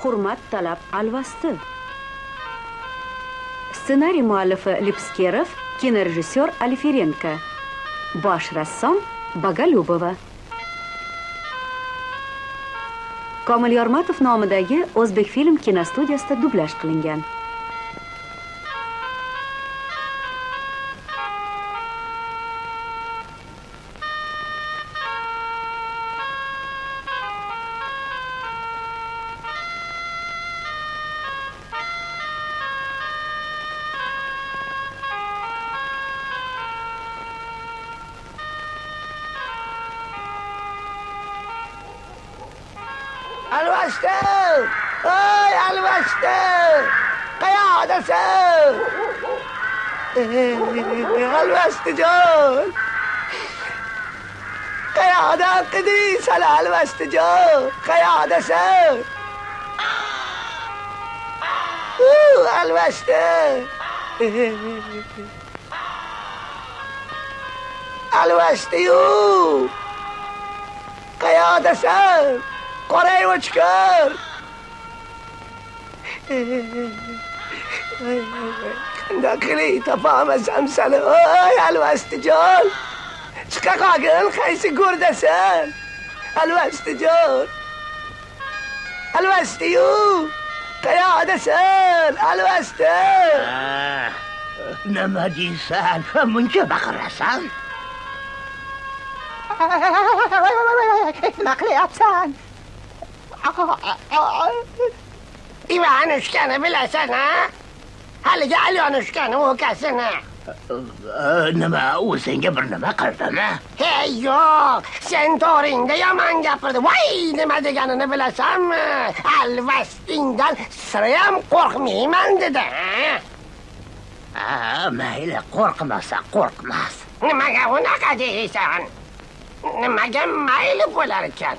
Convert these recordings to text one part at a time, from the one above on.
Hurmat talab alvasti. Ssenariy muallifi Lipskerov, kinorejissyor Alifirenko, bosh rassom Bogolyubova. Komil Yormatov nomidagi O'zbekfilm kinostudiyasida dublyaj qilingan. Alvasti! Oy, Alvasti! Qayoqdasan? Alvastijon! Qayoqdan qidiysan, Alvastijon? Qayoqdasan? Alvasti! Alvasti-yu! Qayoqdasan? Qoray o'chkar. Qanday qilib topamasam seni, oy Alvastijon. Chiqa qolgin, qaysi go'rdasan? Alvastijon. Alvasti-yu. Qayoqdasan, Alvasti? Nima deysan? Muncha baqirasan? Nima qilyapsan? Ivanushkani bilasan, ha? Haligi Alyonushkani ukasini. Nima, u senga bir nima qildimi? Hey, yo'q, sen to'g'ringda yomon gapirding. Voy, nima deganini bilasanmi? Alvastingdan sirayam qo'rqmayman dedi. Mayli, qo'rqmasa qo'rqmas. Nimaga unaqa deysan? Nimaga mayli bo'lar ekan?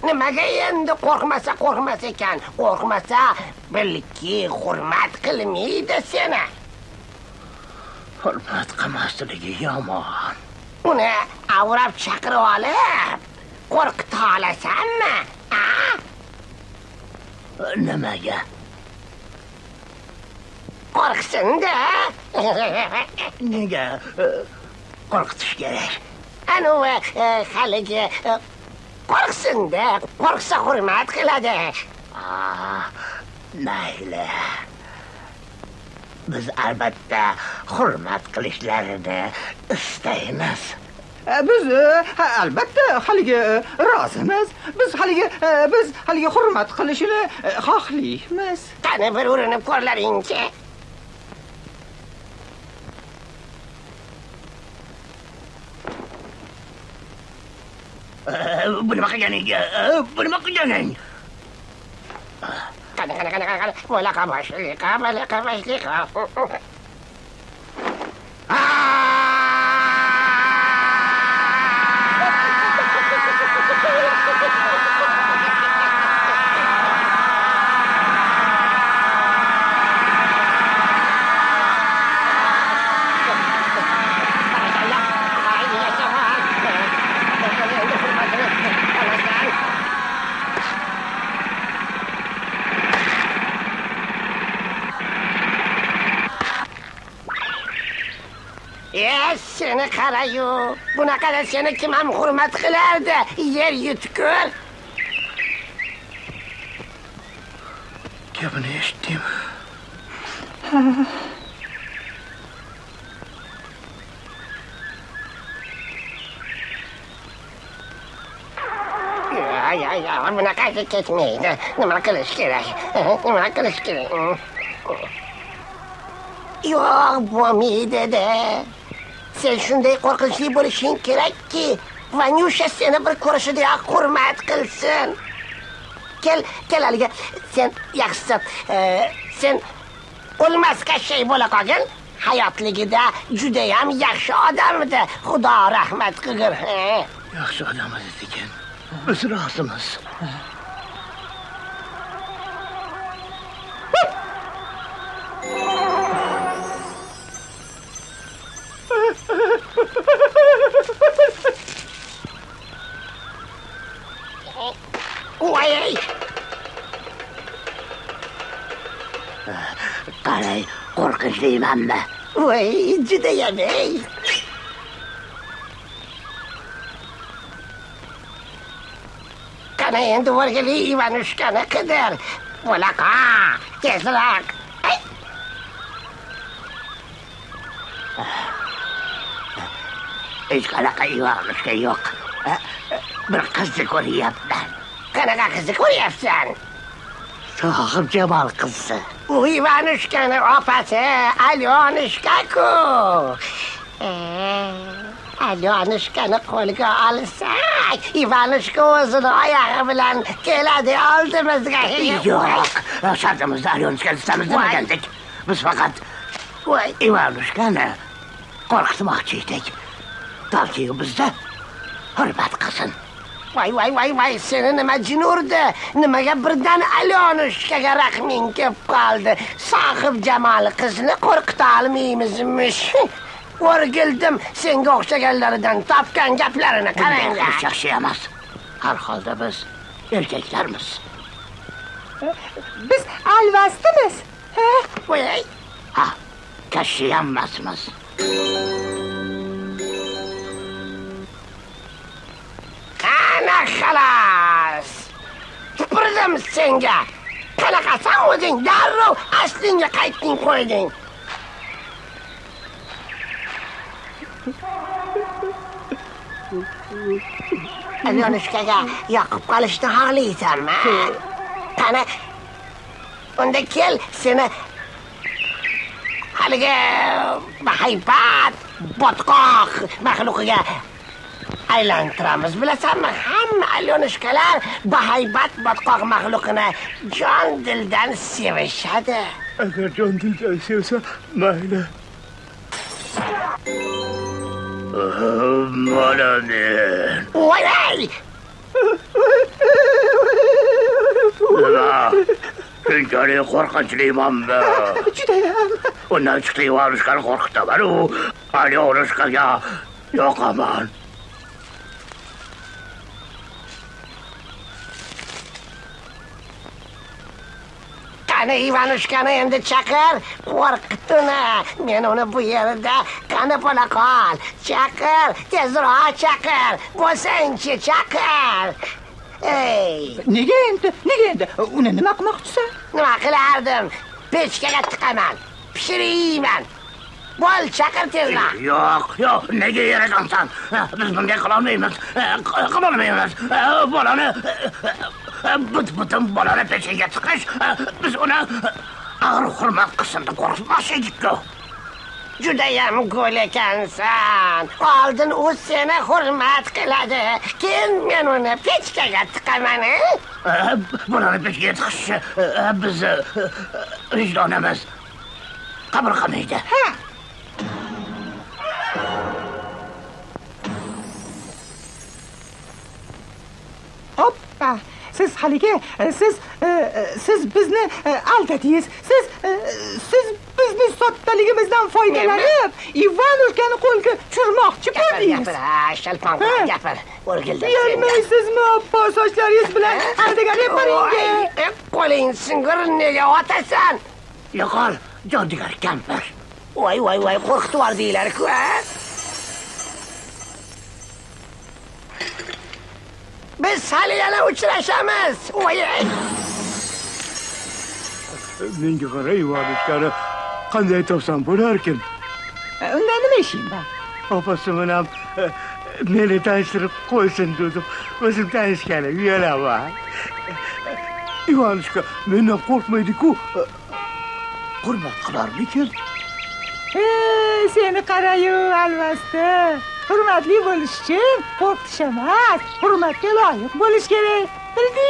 Nimaga endi qo'rqmasa qo'rqmas ekan? Qo'rqmasa, bilki hurmat qilmaydi seni. Hurmat qilmasligi yomon. Uni avrab chaqirib olib, qo'rqita olasanmi? Nimaga? Qo'rqsin-da. Nega qo'rqitish kerak? Anavi haligi qo'rqsin-da, qo'rqsa hurmat qiladi. Mayli. Biz albatta hurmat qilishlarini istaymiz. Biz albatta haligi rozimiz. Biz haligi hurmat qilishini xohlaymiz. Qani bir urinib ko'rlaring-chi. Bu nima qilganing? Bu nima qilganing? Qani. Bo'laqa boshliqa. Seni qarayu, bunaqada seni kim ham hurmat qilardi? Yer yutkur. Gapini eshitdim. Bunaqasi ketmaydi. Nima qilish kerak? Yo'q, bo'lmaydi-da. Sen shunday qo'rqinchli bo'lishing kerakki, Vanyusha seni bir ko'rishidayoq hurmat qilsin. Kel haliga, sen yaxshisi, sen o'lmasga shay bo'la qolgin. Hayotligida juda ham yaxshi odam edi. Xudo rahmat qilgin. Yaxshi odam ekan. Biz rozimiz. Voy! Qalay, qo'rqinchlimanmi? Voy, judayam ey. Qani endi o'rgili Ivanushkani qidir. Bo'laqa, tezroq. Hech qanaqa Ivanushka yo'q. Bir qizni ko'ryapman. Qanaqa qizni ko'ryapsan? Sohib Jamol qizi. U Ivanushkani opasi Alyonushka-ku. Alyonushkani qo'lga olsak, Ivanushka o'zini oyog'i bilan keladi oldimizga. Yo'q, shartimizda Alyonushkani istamiz demagandik. Biz faqat Ivanushkani qo'rqitmoqchi edik. Balki bizda hurmat qilsin. Voy, seni nima jin urdi? Nimaga birdan Alyonushkaga rahming kelib qoldi? Sohib Jamol qizni qo'rqita olmaymizmish. O'rgildim senga o'xshaganlaridan topgan gaplarini qaranglar. Yaxshi emas. Har holda biz erkaklarmiz. Biz alvastimiz. Voy, Ha, kashshi emasmiz. Ana xalas. Tupurdim senga. Qanaqasan o'zing? Darrov aslingga qaytding qo'yding. Alyonushkaga yoqib qolishni xohlaysanmi? Qani, unda kel seni haligi bahaybat, botqoq maxluqiga aylantiramiz. Bilasanmi, hamma Alyonushkalar bahaybat botqoq maxluqini jon dildan sevishadi. Agar jon dildan sevsa, mayli. Mana men. Voy! Nima? Shunchalik qo'rqinchlimanmi? Judayam. Undan chiqdi Ivanushkani qo'rqitaman. U Alyonushkaga yoqaman. Qani Ivanushkani endi chaqir, qo'rqit uni. Men uni bu yerda qani bo'la qol. Chaqir, tezroq chaqir. Bo'lsangchi chaqir. Ey, Nega endi? Uni nima qilmoqchisan? nima qilardim? Pechkaga tiqaman, pishirayman. Bo'l, chaqir tezroq. Yo'q, nega yarasansan? Biz bunday qilolmaymiz. Qilolmaymiz. Bolani butun bolani pechiga tiqish, biz uni og'ir hurmat qilsin deb qo'rqitmoqchi edik-ku. Judayam go'l ekansan. Oldin u seni hurmat qiladi, keyin men uni pechkaga tiqaman. Bolani pechiga tiqish biz vijdonimiz qabul qilmaydi. Hoppa. Siz haligi, siz bizni aldadingiz. Siz bizni sottaligimizdan foydalanib, Ivanushkani qo'lga tushirmoqchi bo'ldingiz. Gapir, shalpon gapir. O'rgildim. Bilmaysizmi, oppo sochlaringiz bilan aldagan yaparinga. Qo'ling singur, nega otasan? Yo'qol, jodigar kampir. Voy, qo'rqitib yubordinglar-ku. Biz hali yana uchrashamiz. Voy. Menga qara, Ivanushkani qanday topsam bo'larkin? Undan nima ishing bor? Opasi bilan meni tanishtirib qo'ysin dedim. O'zim tanishgani uyalaman. Ivanushka mendan qo'rqmaydi-ku. Hurmat qilarmikin? Seni qarayu alvasti. Hurmatli bo'lish uchun qo'rqitish emas, hurmatga loyiq bo'lish kerak. Bilding?